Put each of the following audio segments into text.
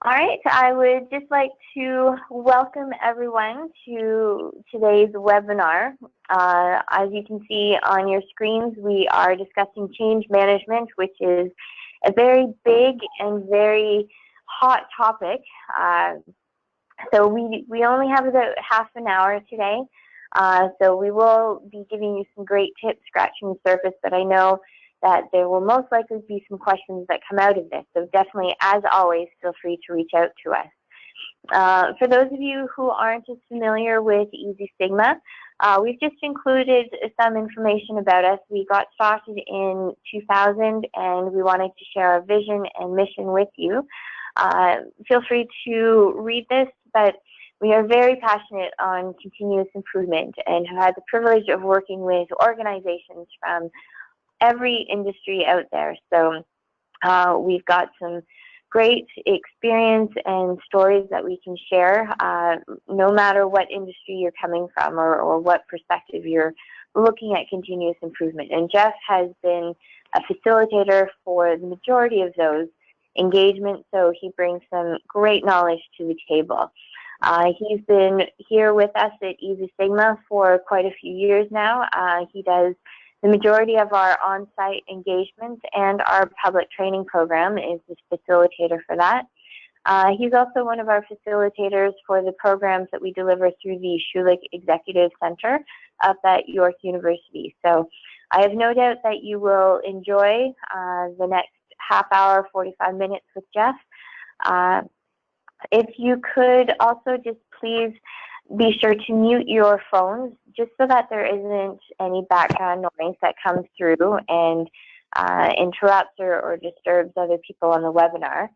All right, I would just like to welcome everyone to today's webinar. As you can see on your screens, we are discussing change management, which is a very big and very hot topic. So we only have about half an hour today. So we will be giving you some great tips, scratching the surface, but I know that there will most likely be some questions that come out of this. So definitely, as always, feel free to reach out to us. For those of you who aren't as familiar with EZSigma, we've just included some information about us. We got started in 2000 and we wanted to share our vision and mission with you. Feel free to read this, but we are very passionate on continuous improvement and have had the privilege of working with organizations from every industry out there. So we've got some great experience and stories that we can share, no matter what industry you're coming from or what perspective you're looking at continuous improvement. And Jeff has been a facilitator for the majority of those engagements, so he brings some great knowledge to the table. He's been here with us at EZSigma for quite a few years now. He does the majority of our on-site engagements, and our public training program is the facilitator for that. He's also one of our facilitators for the programs that we deliver through the Schulich Executive Center up at York University. So I have no doubt that you will enjoy the next half hour, 45 minutes with Jeff. If you could also just please be sure to mute your phones just so that there isn't any background noise that comes through and interrupts or disturbs other people on the webinar.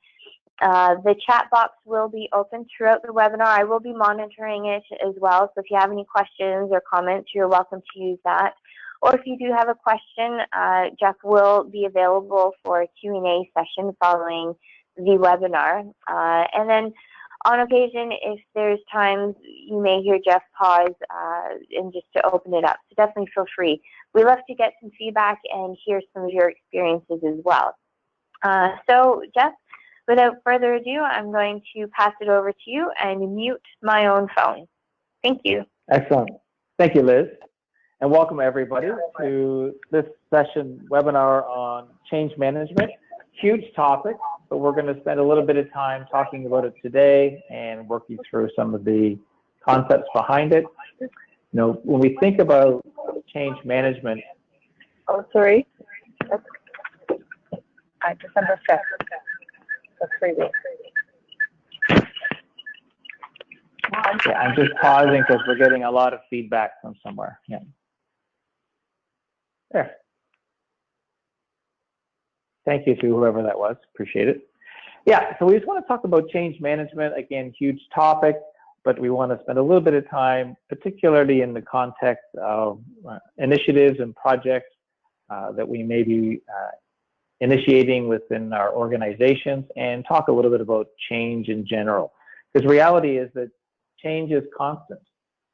The chat box will be open throughout the webinar. I will be monitoring it as well, so if you have any questions or comments, you're welcome to use that. Or if you do have a question, Jeff will be available for a Q&A session following the webinar. And then on occasion, if there's times you may hear Jeff pause and just to open it up. So definitely feel free. We love to get some feedback and hear some of your experiences as well. So Jeff, without further ado, I'm going to pass it over to you and mute my own phone. Thank you. Excellent. Thank you, Liz. And welcome everybody to this session webinar on change management. Huge topic, but we're going to spend a little bit of time talking about it today and work you through some of the concepts behind it. You know, when we think about change management. Oh, sorry. That's December 5th. That's 3 weeks. Yeah, I'm just pausing because we're getting a lot of feedback from somewhere. Yeah. There. Thank you to whoever that was. Appreciate it. Yeah, so we just want to talk about change management. Again, huge topic, but we want to spend a little bit of time, particularly in the context of initiatives and projects that we may be initiating within our organizations, and talk a little bit about change in general. Because reality is that change is constant,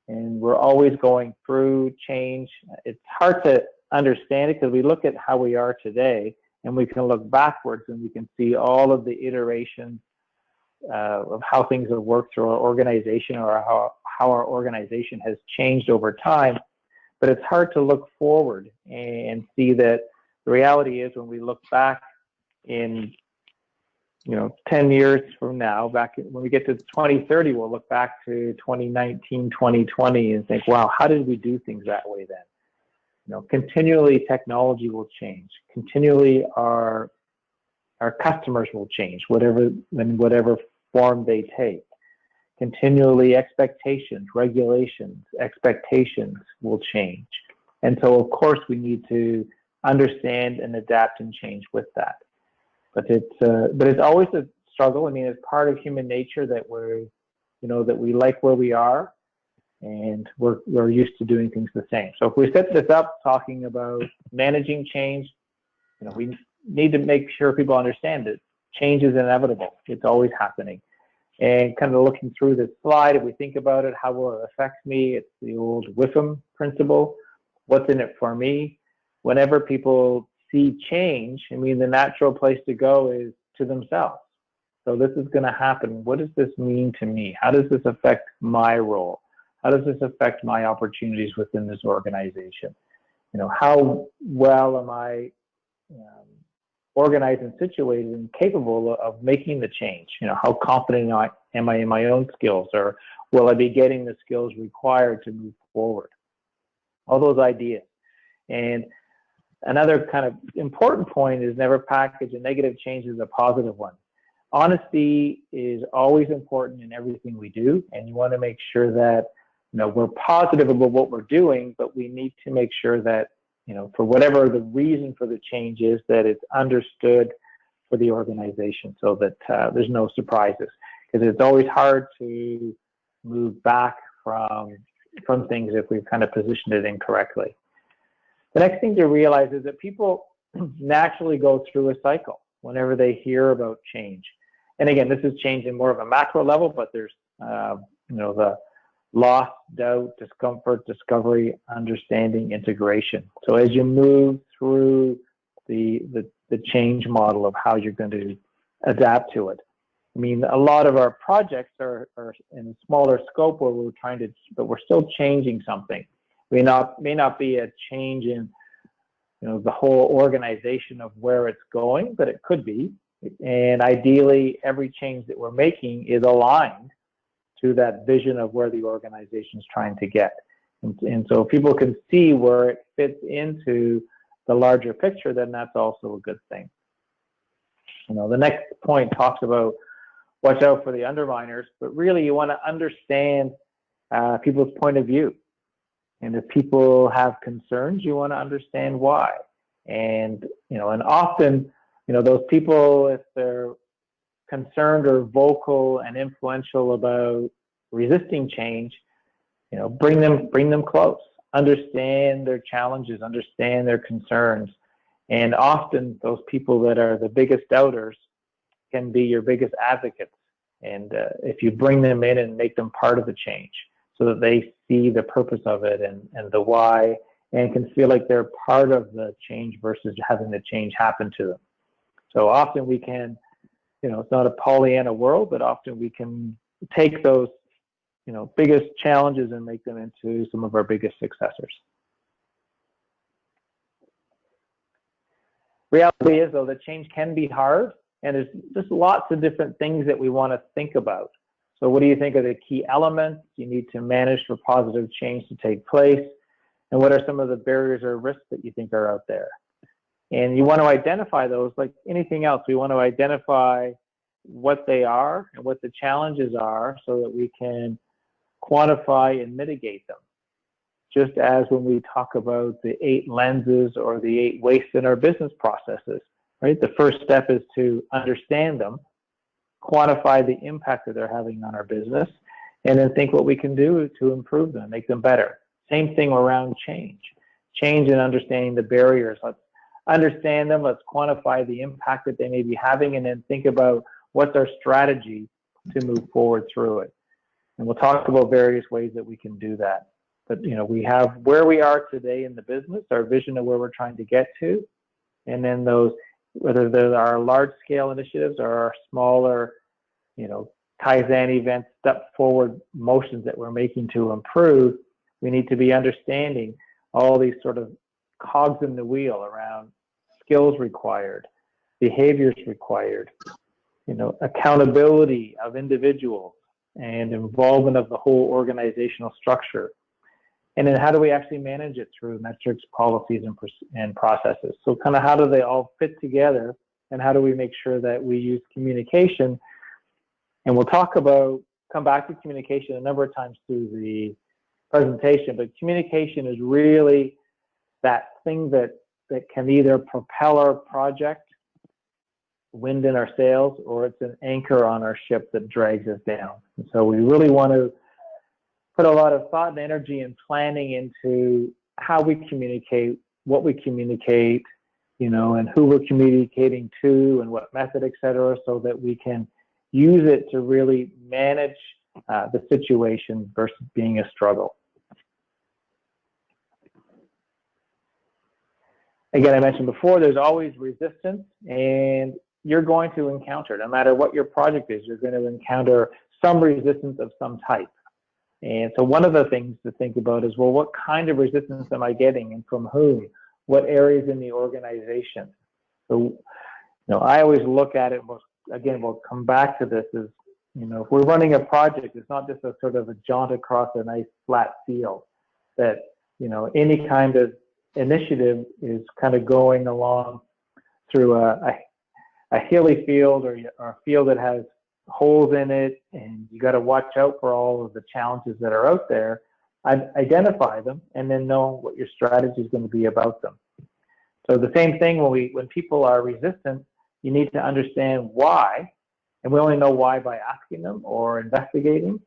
and we're always going through change. It's hard to understand it because we look at how we are today, and we can look backwards and we can see all of the iterations of how things have worked through our organization, or how our organization has changed over time. But it's hard to look forward and see that the reality is, when we look back in 10 years from now, when we get to 2030, we'll look back to 2019, 2020 and think, wow, how did we do things that way then? Continually technology will change. Continually our customers will change, in whatever form they take. Continually expectations, regulations, expectations will change. And so of course we need to understand and adapt and change with that. But it's always a struggle. I mean, it's part of human nature that that we like where we are, and we're used to doing things the same. So if we set this up talking about managing change, we need to make sure people understand that change is inevitable. It's always happening. And kind of looking through this slide, if we think about it, how will it affect me? It's the old WIFM principle. What's in it for me? Whenever people see change, I mean, the natural place to go is to themselves. So this is going to happen. What does this mean to me? How does this affect my role? How does this affect my opportunities within this organization? How well am I organized and situated and capable of making the change? How confident am I in my own skills, or will I be getting the skills required to move forward? All those ideas. And another kind of important point is never package a negative change as a positive one. Honesty is always important in everything we do, and you want to make sure that we're positive about what we're doing, but we need to make sure that for whatever the reason for the change is, that it's understood for the organization, so that there's no surprises. Because it's always hard to move back from things if we've kind of positioned it incorrectly. The next thing to realize is that people naturally go through a cycle whenever they hear about change. And again, this is change in more of a macro level, but there's the loss, doubt, discomfort, discovery, understanding, integration. So as you move through the change model of how you're going to adapt to it. I mean, a lot of our projects are in a smaller scope where but we're still changing something. May not be a change in the whole organization of where it's going, but it could be. And ideally, every change that we're making is aligned to that vision of where the organization is trying to get. And so if people can see where it fits into the larger picture, then that's also a good thing. The next point talks about watch out for the underminers, but really you want to understand people's point of view. And if people have concerns, you want to understand why. And often, those people, if they're concerned or vocal and influential about resisting change, bring them close, understand their challenges, understand their concerns. And often those people that are the biggest doubters can be your biggest advocates. And if you bring them in and make them part of the change so that they see the purpose of it and the why, and can feel like they're part of the change versus having the change happen to them. So often we can, it's not a Pollyanna world, but often we can take those, biggest challenges and make them into some of our biggest successors. Reality is, though, that change can be hard, and there's just lots of different things that we want to think about. So what do you think are the key elements you need to manage for positive change to take place? And what are some of the barriers or risks that you think are out there? And you want to identify those like anything else. We want to identify what they are and what the challenges are so that we can quantify and mitigate them. Just as when we talk about the 8 lenses or the 8 wastes in our business processes, right? The first step is to understand them, quantify the impact that they're having on our business, and then think what we can do to improve them, make them better. Same thing around change. Change and understanding the barriers. Let's understand them, let's quantify the impact that they may be having, and then think about what's our strategy to move forward through it. And we'll talk about various ways that we can do that. But we have where we are today in the business, our vision of where we're trying to get to, and then those, whether they're our large-scale initiatives or our smaller, Kaizen events, step forward motions that we're making to improve, we need to be understanding all these sort of cogs in the wheel around skills required, behaviors required, accountability of individuals, and involvement of the whole organizational structure. And then how do we actually manage it through metrics, policies, and processes? So kind of how do they all fit together, and how do we make sure that we use communication? And we'll come back to communication a number of times through the presentation, but communication is really that thing that can either propel our project, wind in our sails, or it's an anchor on our ship that drags us down. And so we really want to put a lot of thought and energy and planning into how we communicate, what we communicate, and who we're communicating to and what method, et cetera, so that we can use it to really manage the situation versus being a struggle. Again, I mentioned before, there's always resistance, and you're going to encounter, no matter what your project is, you're going to encounter some resistance of some type. And so one of the things to think about is, well, what kind of resistance am I getting and from whom? What areas in the organization? So, I always look at it, again, we'll come back to this, is, if we're running a project, it's not just a sort of a jaunt across a nice flat field, that, any kind of initiative is kind of going along through a hilly field or a field that has holes in it, and you got to watch out for all of the challenges that are out there, identify them, and then know what your strategy is going to be about them. So the same thing when people are resistant, you need to understand why, and we only know why by asking them or investigating.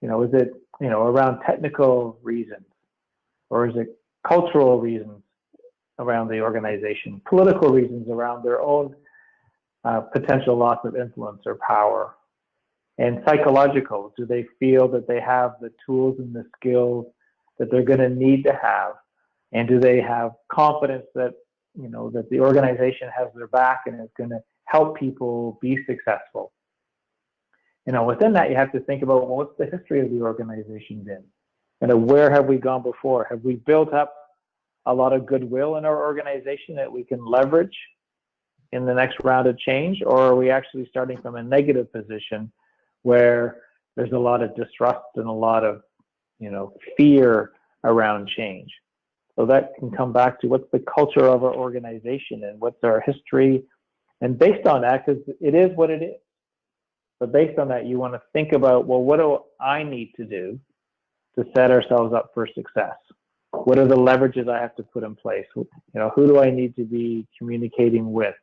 Is it around technical reasons, or is it cultural reasons around the organization, political reasons around their own potential loss of influence or power? And psychological, do they feel that they have the tools and the skills that they're going to need to have? And do they have confidence that, that the organization has their back and is going to help people be successful? Within that, you have to think about, well, what's the history of the organization been? Where have we gone before? Have we built up a lot of goodwill in our organization that we can leverage in the next round of change? Or are we actually starting from a negative position where there's a lot of distrust and a lot of, fear around change? So that can come back to what's the culture of our organization and what's our history. And based on that, because it is what it is, but based on that, you want to think about, well, what do I need to do to set ourselves up for success? What are the leverages I have to put in place? Who do I need to be communicating with?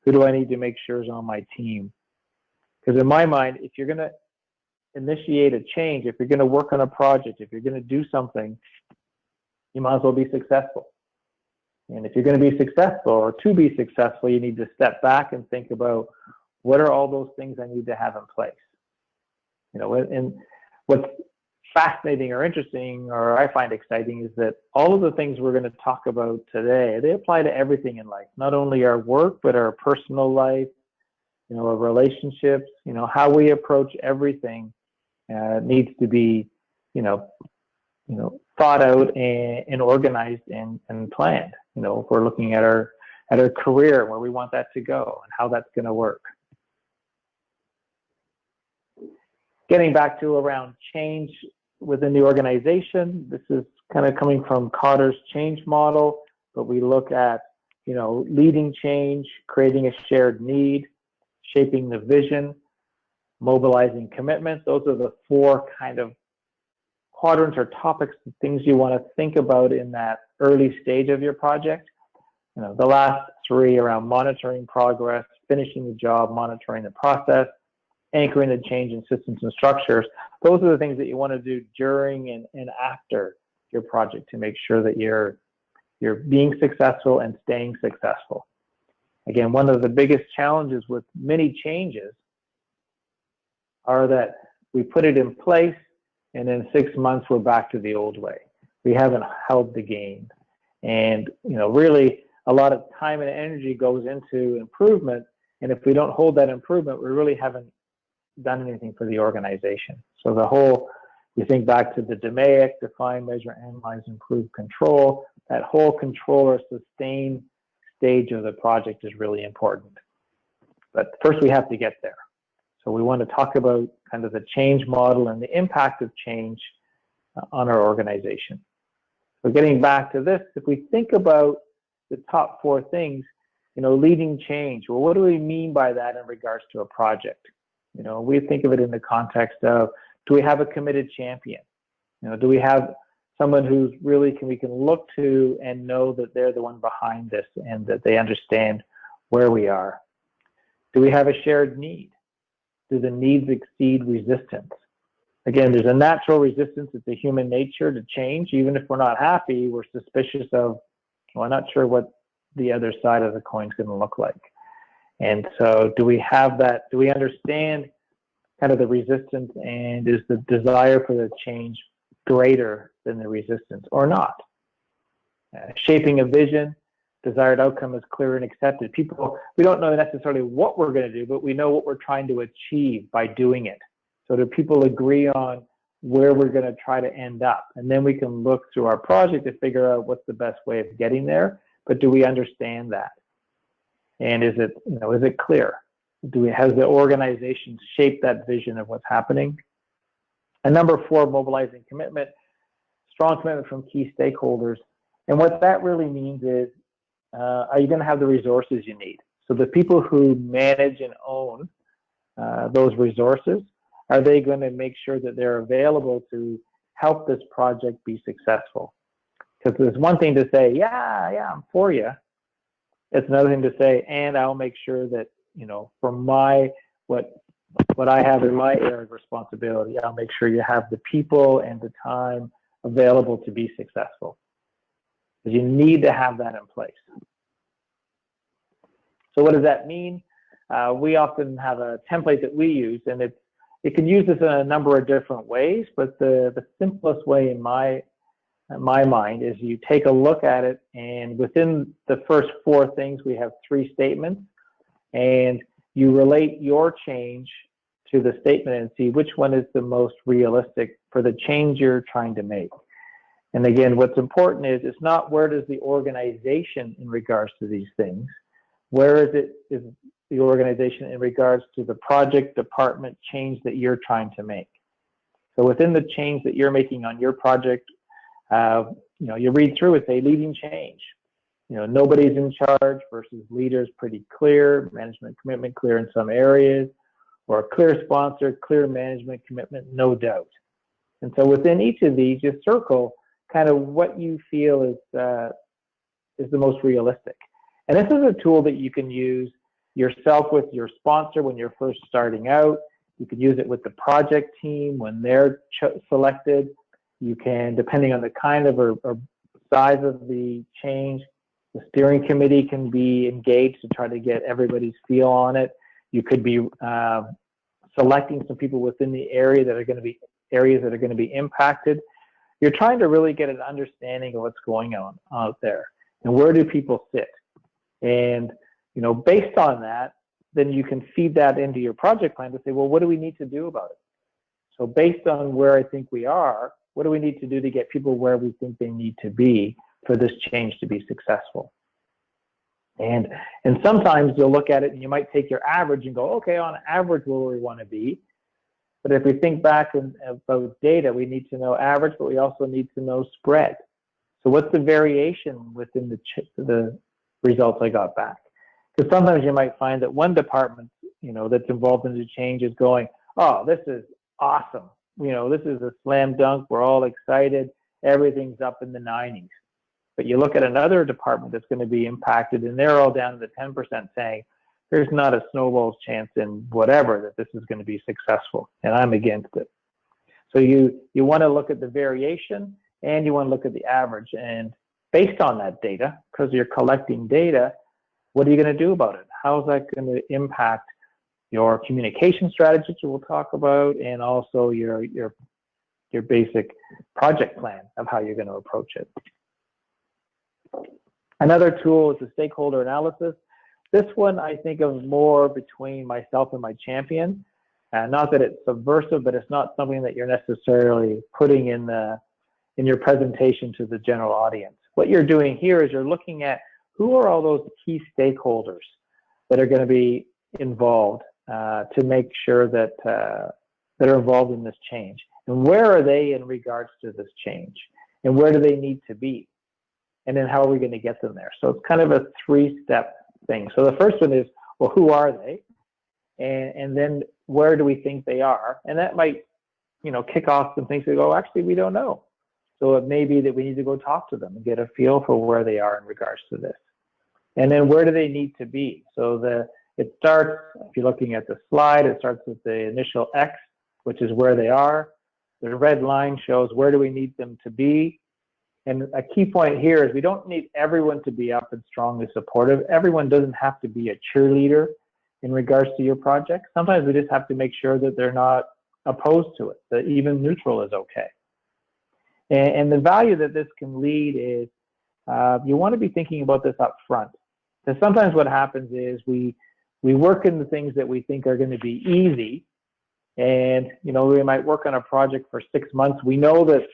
Who do I need to make sure is on my team? Because in my mind, if you're going to initiate a change, if you're going to work on a project, if you're going to do something, you might as well be successful. And if you're going to be successful, or to be successful, you need to step back and think about, what are all those things I need to have in place? And what's fascinating or interesting, or I find exciting, is that all of the things we're going to talk about today, they apply to everything in life, not only our work, but our personal life, our relationships, how we approach everything needs to be, thought out and organized and planned. If we're looking at our career, where we want that to go and how that's going to work. Getting back to around change within the organization, this is kind of coming from Cotter's change model, but we look at, leading change, creating a shared need, shaping the vision, mobilizing commitments. Those are the four kind of quadrants or topics, things you want to think about in that early stage of your project. The last three around monitoring progress, finishing the job, monitoring the process, anchoring the change in systems and structures. Those are the things that you want to do during and after your project to make sure that you're being successful and staying successful. Again, one of the biggest challenges with many changes are that we put it in place and in 6 months we're back to the old way. We haven't held the gain. And really a lot of time and energy goes into improvement, and if we don't hold that improvement, we really haven't done anything for the organization. So we think back to the DMAIC, define, measure, analyze, improve, control. That whole control or sustain stage of the project is really important. But first we have to get there. So we want to talk about kind of the change model and the impact of change on our organization. So getting back to this, if we think about the top four things, leading change, well, what do we mean by that in regards to a project? We think of it in the context of, do we have a committed champion? Do we have someone who's really we can look to and know that they're the one behind this and that they understand where we are? Do we have a shared need? Do the needs exceed resistance? Again, there's a natural resistance. It's a human nature to change. Even if we're not happy, we're suspicious of, well, I'm not sure what the other side of the coin is going to look like. And so do we have that? Do we understand kind of the resistance, and is the desire for the change greater than the resistance or not? Shaping a vision. desired outcome is clear and accepted. People, we don't know necessarily what we're going to do, but we know what we're trying to achieve by doing it. So do people agree on where we're going to try to end up? And then we can look through our project to figure out what's the best way of getting there. But do we understand that? And is it, is it clear? Has the organization shaped that vision of what's happening? And number 4, mobilizing commitment, strong commitment from key stakeholders. And what that really means is, are you going to have the resources you need? So the people who manage and own those resources, are they going to make sure that they're available to help this project be successful? Because there's one thing to say, yeah, I'm for you. It's another thing to say, and I'll make sure that, for what I have in my area of responsibility, I'll make sure you have the people and the time available to be successful. Because you need to have that in place. So what does that mean? We often have a template that we use, and it can use this in a number of different ways, but the simplest way in my mind is you take a look at it, and within the first 4 things, we have 3 statements, and you relate your change to the statement and see which one is the most realistic for the change you're trying to make. And again, what's important is it's not where does the organization in regards to these things, where is the organization in regards to the project department change that you're trying to make. So within the change that you're making on your project, you read through it, say leading change. Nobody's in charge versus leaders pretty clear, management commitment clear in some areas, or a clear sponsor, clear management commitment, no doubt. And so within each of these, you circle kind of what you feel is the most realistic. And this is a tool that you can use yourself with your sponsor when you're first starting out. You can use it with the project team when they're selected. You can, depending on the kind of or size of the change, the steering committee can be engaged to try to get everybody's feel on it. You could be selecting some people within the area that are going to be areas that are going to be impacted. You're trying to really get an understanding of what's going on out there and where do people sit. And based on that, then you can feed that into your project plan to say, well, what do we need to do about it? So based on where I think we are, what do we need to do to get people where we think they need to be for this change to be successful? And sometimes you'll look at it and you might take your average and go, okay, on average, where we want to be. But if we think back about data, we need to know average, but we also need to know spread. So what's the variation within the results I got back? Because sometimes you might find that one department, that's involved in the change is going, oh, this is awesome. This is a slam dunk. We're all excited. Everything's up in the 90s. But you look at another department that's going to be impacted, and they're all down to the 10% saying, there's not a snowball's chance in whatever that this is going to be successful, and I'm against it. So you want to look at the variation, and you want to look at the average. And based on that data, because you're collecting data, what are you going to do about it? How's that going to impact your communication strategies we'll talk about, and also your basic project plan of how you're going to approach it. Another tool is the stakeholder analysis. This one I think of more between myself and my champion. Not that it's subversive, but it's not something that you're necessarily putting in your presentation to the general audience. What you're doing here is you're looking at who are all those key stakeholders that are going to be involved to make sure that that are involved in this change, and where are they in regards to this change, and where do they need to be, and then how are we going to get them there? So it's kind of a 3-step thing. So the first one is, well, who are they, and then where do we think they are? And that might, kick off some things that go, actually, we don't know. So it may be that we need to go talk to them and get a feel for where they are in regards to this. And then where do they need to be? So it starts, if you're looking at the slide, it starts with the initial X, which is where they are. The red line shows where do we need them to be. And a key point here is we don't need everyone to be up and strongly supportive. Everyone doesn't have to be a cheerleader in regards to your project. Sometimes we just have to make sure that they're not opposed to it, that even neutral is okay. And the value that this can lead is you want to be thinking about this up front. Because sometimes what happens is we work in the things that we think are going to be easy, and we might work on a project for 6 months. We know that,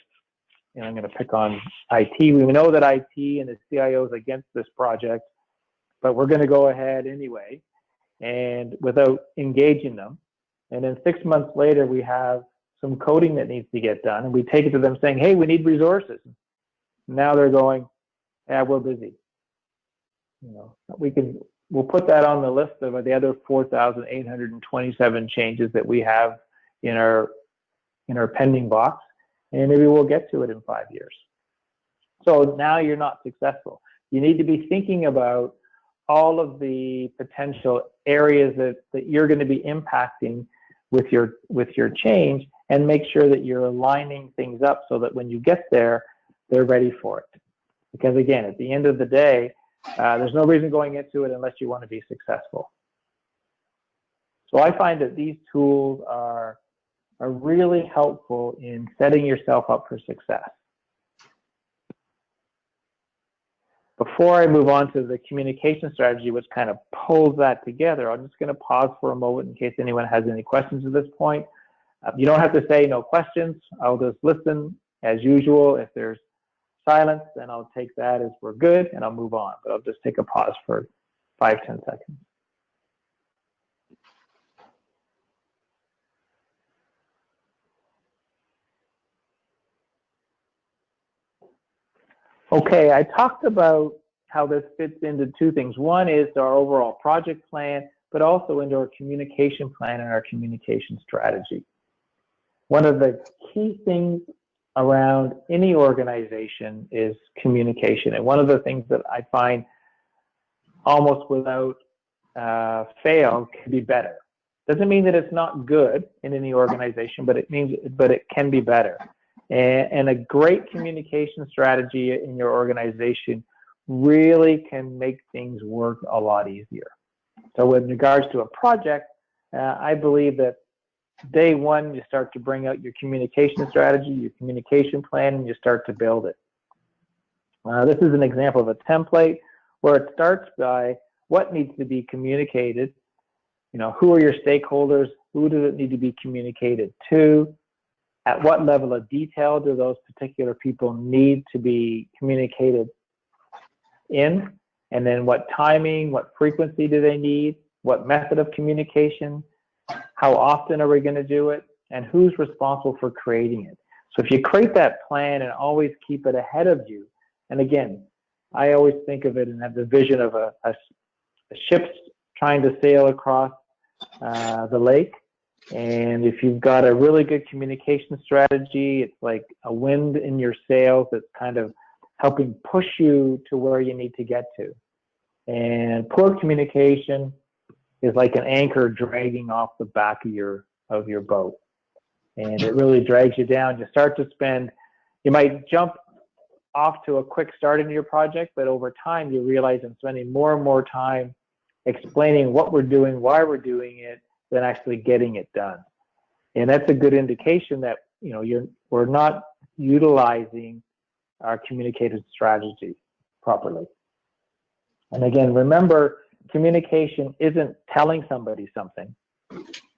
I'm going to pick on IT. We know that IT and the CIO is against this project, but we're going to go ahead anyway, and without engaging them. And then 6 months later, we have some coding that needs to get done, and we take it to them saying, hey, we need resources. Now they're going, yeah, we're busy. We'll put that on the list of the other 4,827 changes that we have in our pending box, and maybe we'll get to it in 5 years. So now you're not successful. You need to be thinking about all of the potential areas that you're going to be impacting with your change, and make sure that you're aligning things up so that when you get there, they're ready for it. Because again, at the end of the day, there's no reason going into it unless you want to be successful. So I find that these tools are really helpful in setting yourself up for success. Before I move on to the communication strategy, which kind of pulls that together, I'm just going to pause for a moment in case anyone has any questions at this point. You don't have to say no questions. I'll just listen as usual. If there's silence, then I'll take that as we're good and I'll move on. But I'll just take a pause for 5-10 seconds. Okay, I talked about how this fits into two things. One is our overall project plan, but also into our communication plan and our communication strategy. One of the key things around any organization is communication. And one of the things that I find almost without fail can be better. Doesn't mean that it's not good in any organization, but it can be better. And a great communication strategy in your organization really can make things work a lot easier. So with regards to a project, I believe that day one, you start to bring out your communication strategy, your communication plan, and you start to build it. This is an example of a template where it starts by what needs to be communicated. Who are your stakeholders? Who does it need to be communicated to? At what level of detail do those particular people need to be communicated in? And then what timing, what frequency do they need? What method of communication? How often are we going to do it? And who's responsible for creating it? So if you create that plan and always keep it ahead of you, and again, I always think of it and have the vision of a ship trying to sail across the lake. And if you've got a really good communication strategy, it's like a wind in your sails that's kind of helping push you to where you need to get to. And poor communication is like an anchor dragging off the back of your boat. And it really drags you down. You might jump off to a quick start in your project, but over time you realize I'm spending more and more time explaining what we're doing, why we're doing it, than actually getting it done. And that's a good indication that we're not utilizing our communicated strategy properly. And again, remember, communication isn't telling somebody something.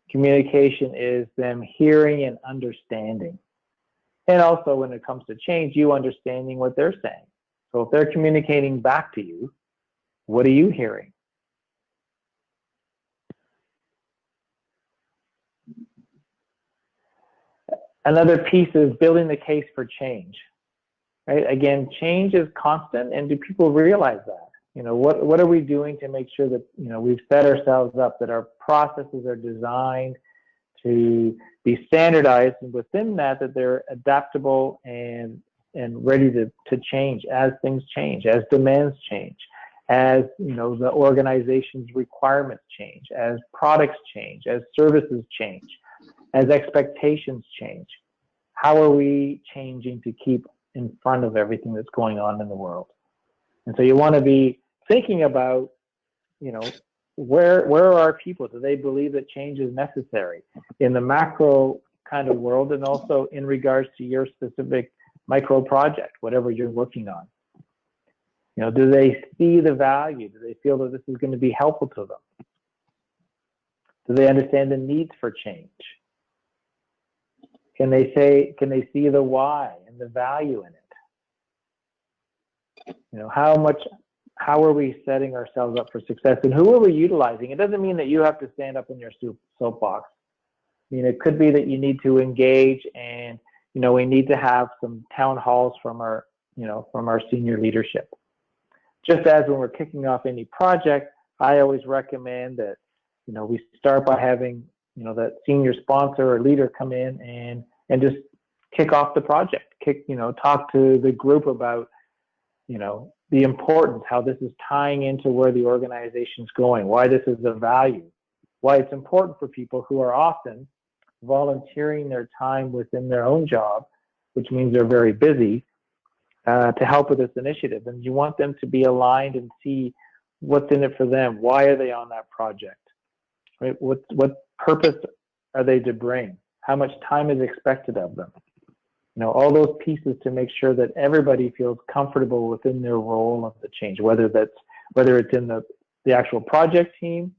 Communication is them hearing and understanding. And also when it comes to change, you understanding what they're saying. So if they're communicating back to you, what are you hearing? Another piece is building the case for change. Right? Again, change is constant, and do people realize that? What are we doing to make sure that we've set ourselves up, that our processes are designed to be standardized, and within that they're adaptable and ready to change as things change, as demands change, as the organization's requirements change, as products change, as services change, as expectations change. How are we changing to keep in front of everything that's going on in the world? And so you want to be thinking about, where are our people? Do they believe that change is necessary in the macro kind of world, and also in regards to your specific micro project, whatever you're working on? Do they see the value? Do they feel that this is going to be helpful to them? Do they understand the needs for change? Can they see the why and the value in it? How are we setting ourselves up for success, and who are we utilizing? It doesn't mean that you have to stand up in your soapbox. It could be that you need to engage, and we need to have some town halls from our senior leadership. Just as when we're kicking off any project, I always recommend that we start by having that senior sponsor or leader come in and just kick off the project. Talk to the group about the importance, how this is tying into where the organization's going, why this is of value, why it's important for people who are often volunteering their time within their own job, which means they're very busy, to help with this initiative. And you want them to be aligned and see what's in it for them. Why are they on that project? Right? What purpose are they to bring? How much time is expected of them? All those pieces to make sure that everybody feels comfortable within their role of the change, whether it's in the actual project team,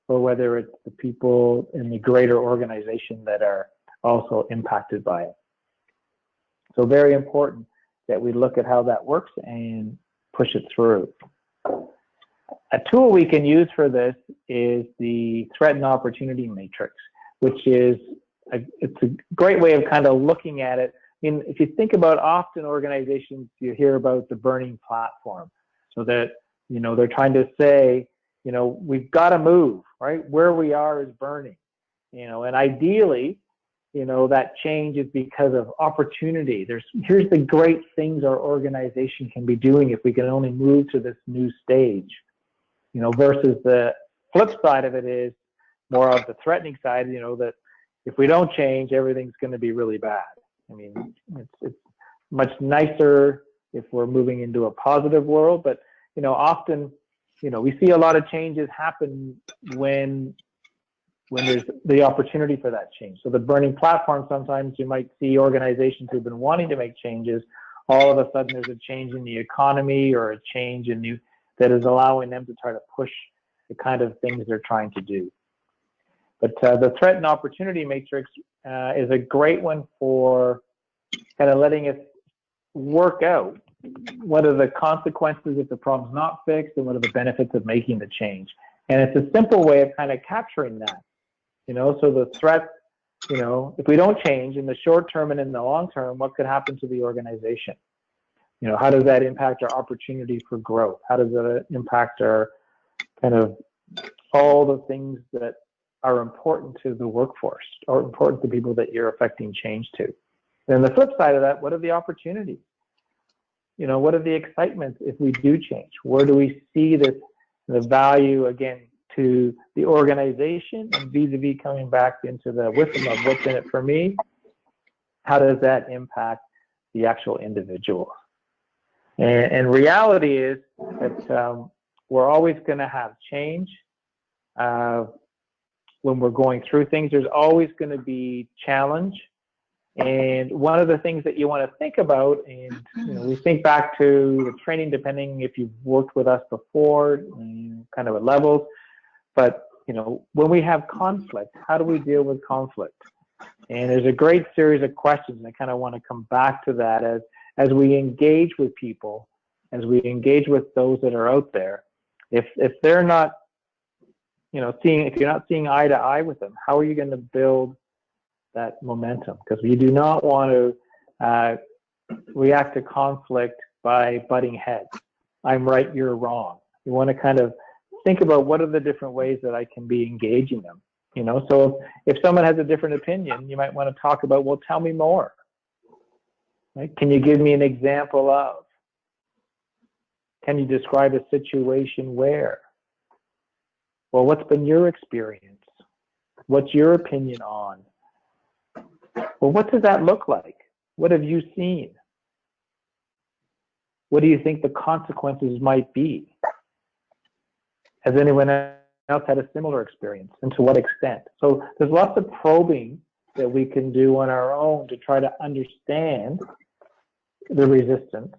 or whether it's the people in the greater organization that are also impacted by it. So very important that we look at how that works and push it through. A tool we can use for this is the threat and opportunity matrix, which is it's a great way of kind of looking at it. If you think about, often organizations, you hear about the burning platform, so that they're trying to say, we've got to move, right? Where we are is burning, and ideally, that change is because of opportunity. Here's the great things our organization can be doing if we can only move to this new stage, versus the flip side of it is more of the threatening side, that if we don't change, everything's going to be really bad. It's much nicer if we're moving into a positive world, but often we see a lot of changes happen when there's the opportunity for that change. So the burning platform, sometimes you might see organizations who've been wanting to make changes, all of a sudden there's a change in the economy or a change in that is allowing them to try to push the kind of things they're trying to do. But the threat and opportunity matrix is a great one for kind of letting us work out what are the consequences if the problem's not fixed, and what are the benefits of making the change. And it's a simple way of kind of capturing that. So the threat, if we don't change in the short term and in the long term, what could happen to the organization? How does that impact our opportunity for growth? How does that impact our kind of all the things that are important to the workforce, or important to people that you're affecting change to? And the flip side of that, what are the opportunities? What are the excitements if we do change? Where do we see the value, again, to the organization, and vis-a-vis coming back into the wisdom of what's in it for me? How does that impact the actual individual? And reality is that we're always going to have change. When we're going through things, there's always going to be challenge. And one of the things that you want to think about, and we think back to the training, depending if you've worked with us before, kind of at levels, but when we have conflict, how do we deal with conflict? And there's a great series of questions, and I kind of want to come back to that as we engage with people, as we engage with those that are out there. If they're not, if you're not seeing eye to eye with them, how are you going to build that momentum? Because you do not want to react to conflict by butting heads. I'm right, you're wrong. You want to kind of think about what are the different ways that I can be engaging them. So if someone has a different opinion, you might want to talk about, well, tell me more. Right? Can you give me an example of? Can you describe a situation where? Well, what's been your experience? What's your opinion on? Well, what does that look like? What have you seen? What do you think the consequences might be? Has anyone else had a similar experience, and to what extent? So there's lots of probing that we can do on our own to try to understand the resistance,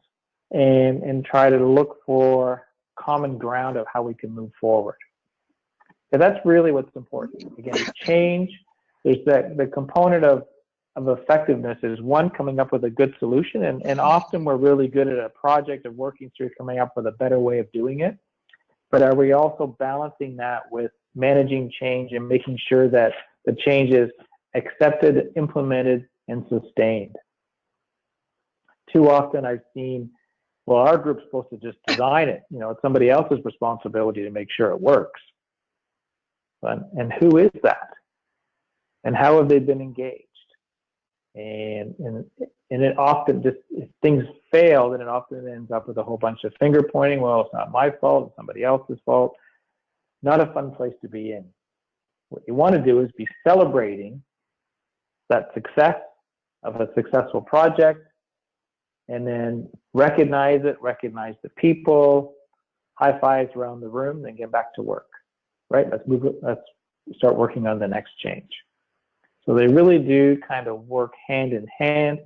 and try to look for common ground of how we can move forward. So that's really what's important. Again, change, there's the component of effectiveness is one, coming up with a good solution, and often we're really good at a project of working through coming up with a better way of doing it. But are we also balancing that with managing change and making sure that the change is accepted, implemented, and sustained? Too often I've seen, well, our group's supposed to just design it. You know, it's somebody else's responsibility to make sure it works. And who is that? And how have they been engaged? And it often just, if things fail, then it often ends up with a whole bunch of finger pointing. Well, it's not my fault, it's somebody else's fault. Not a fun place to be in. What you want to do is be celebrating that success of a successful project, and then recognize it, recognize the people, high fives around the room, then get back to work, right? Let's start working on the next change. So they really do kind of work hand in hand.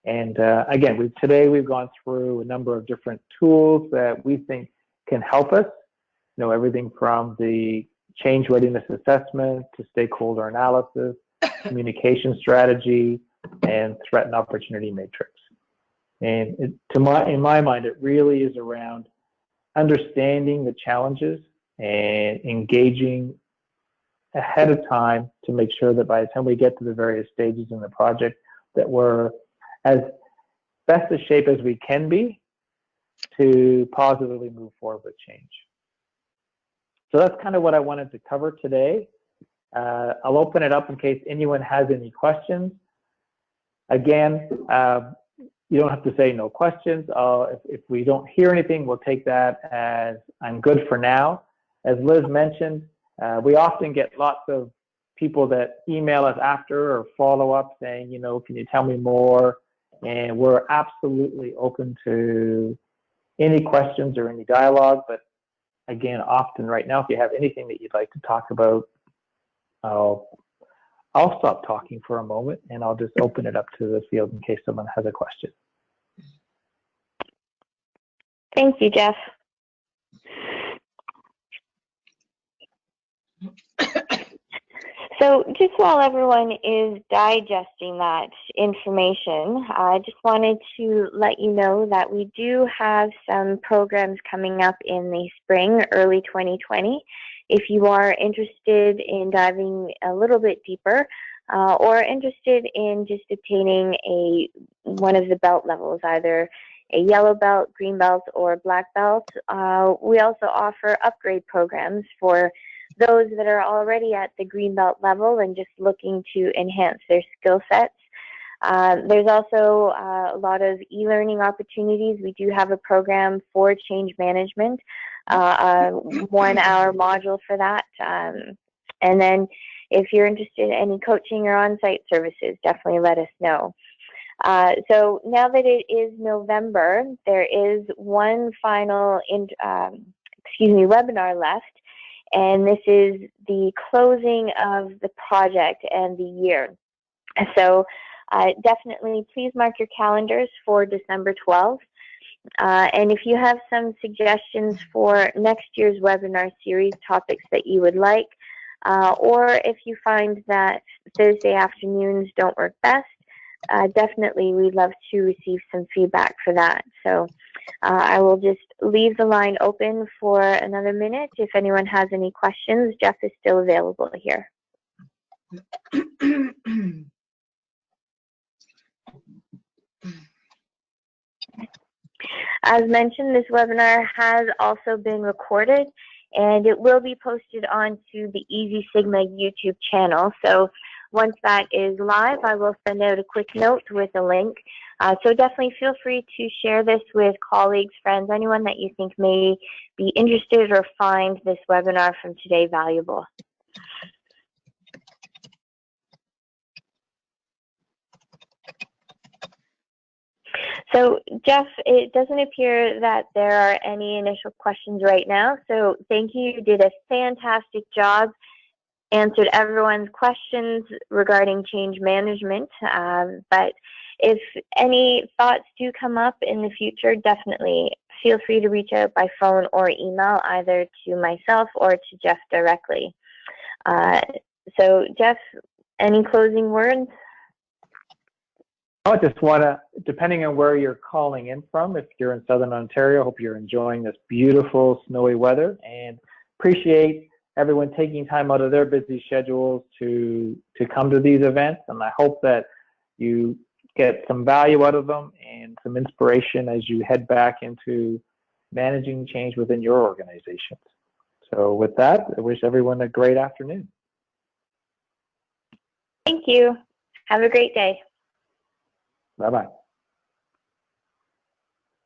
And again, today we've gone through a number of different tools that we think can help us. You know, everything from the change readiness assessment to stakeholder analysis, communication strategy, and threat and opportunity matrix. And in my mind, it really is around understanding the challenges and engaging ahead of time to make sure that by the time we get to the various stages in the project, that we're as best a shape as we can be to positively move forward with change. So that's kind of what I wanted to cover today. I'll open it up in case anyone has any questions. Again, you don't have to say no questions. If we don't hear anything, we'll take that as I'm good for now. As Liz mentioned, we often get lots of people that email us after or follow up saying, you know, can you tell me more? And we're absolutely open to any questions or any dialogue. But again, often right now, if you have anything that you'd like to talk about, I'll stop talking for a moment and I'll just open it up to the field in case someone has a question. Thank you, Jeff. So just while everyone is digesting that information, I just wanted to let you know that we do have some programs coming up in the spring, early 2020. If you are interested in diving a little bit deeper or interested in just obtaining one of the belt levels, either a yellow belt, green belt, or black belt, we also offer upgrade programs for those that are already at the green belt level and just looking to enhance their skill sets. There's also a lot of e-learning opportunities. We do have a program for change management, a 1-hour module for that. And then if you're interested in any coaching or on-site services, definitely let us know. So now that it is November, there is one final webinar left. And this is the closing of the project and the year. So definitely please mark your calendars for December 12th. And if you have some suggestions for next year's webinar series topics that you would like, or if you find that Thursday afternoons don't work best, definitely we'd love to receive some feedback for that. So I will just leave the line open for another minute. If anyone has any questions, Jeff is still available here. As mentioned, this webinar has also been recorded and it will be posted onto the EZSigma YouTube channel. So once that is live, I will send out a quick note with a link. So definitely feel free to share this with colleagues, friends, anyone that you think may be interested or find this webinar from today valuable. So Jeff, it doesn't appear that there are any initial questions right now. So thank you. You did a fantastic job. Answered everyone's questions regarding change management. But If any thoughts do come up in the future, definitely feel free to reach out by phone or email, either to myself or to Jeff directly. So Jeff, any closing words? I just want to, depending on where you're calling in from, if you're in Southern Ontario, hope you're enjoying this beautiful snowy weather, and appreciate everyone taking time out of their busy schedules to come to these events. And I hope that you get some value out of them and some inspiration as you head back into managing change within your organizations. So with that, I wish everyone a great afternoon. Thank you. Have a great day. Bye-bye.